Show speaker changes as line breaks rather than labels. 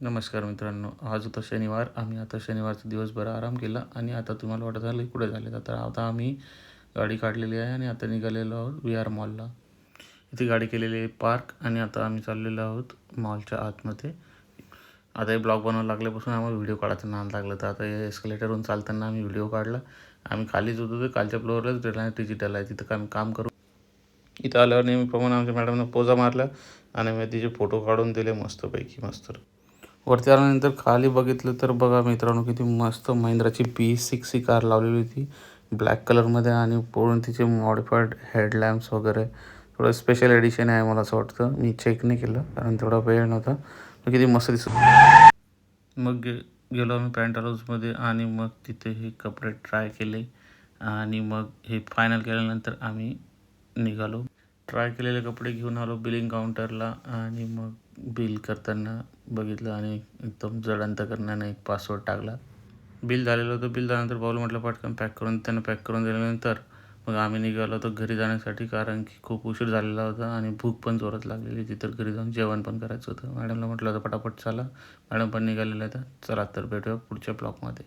नमस्कार मित्रांनो, आज होता शनिवार. आम्ही आता शनिवारचा दिवसभर आराम केला आणि आता तुम्हाला वाटत झालं कुठे झाले तर आता आम्ही गाडी काढलेली आहे आणि आता निघालेलो आहोत व्ही आर मॉलला. इथे गाडी केलेली आहे पार्क आणि आता आम्ही चाललेलो आहोत मॉलच्या आतमध्ये. आता हे ब्लॉग बनवायला लागल्यापासून आम्हाला व्हिडिओ काढायचा नाद लागलं, तर आता हे एस्केलेटरवरून चालताना आम्ही व्हिडिओ काढला. आम्ही खालीच होतो, तर खालच्या फ्लोअरलाच रिलायन्स डिजिटल आहे, तिथं आम्ही काम करू. इथं आल्यावर नेहमीप्रमाणे आमच्या मॅडमनं पोजा मारल्या आणि मी तिचे फोटो काढून दिले मस्तपैकी मस्त. वरती आल्यानंतर खाली बघितलं तर बघा मित्रांनो, किती मस्त महिंद्राची P6 ही कार लावलेली होती ब्लॅक कलरमध्ये आणि पूर्ण तिचे मॉडिफाईड हेडलॅम्प्स वगैरे. थोडं स्पेशल एडिशन आहे मला असं वाटतं. मी चेक नाही केलं कारण तेवढा वेळ नव्हता. पण किती मस्त दिसत. मग गेलो आम्ही पॅन्ट हाऊसमध्ये आणि मग तिथे हे कपडे ट्राय केले आणि मग हे फायनल केल्यानंतर आम्ही निघालो. ट्राय केलेले कपडे घेऊन आलो बिलिंग काउंटरला आणि मग बिल करताना बघितलं आणि एकदम जड अंतकरणाने एक पासवर्ड टाकला. बिल झालेलं होतं. बिल झाल्यानंतर भाऊला म्हटलं पटकन पॅक करून, त्यानं पॅक करून दिल्यानंतर मग आम्ही निघालो होतो घरी जाण्यासाठी, कारण की खूप उशीर झालेला होता आणि भूक पण जोरात लागलेली. तिथं घरी जाऊन जेवण पण करायचं होतं. मॅडमला म्हटलं होतं पटापट चला. मॅडम पण निघालेलं आहे. चला तर भेटूया पुढच्या ब्लॉगमध्ये.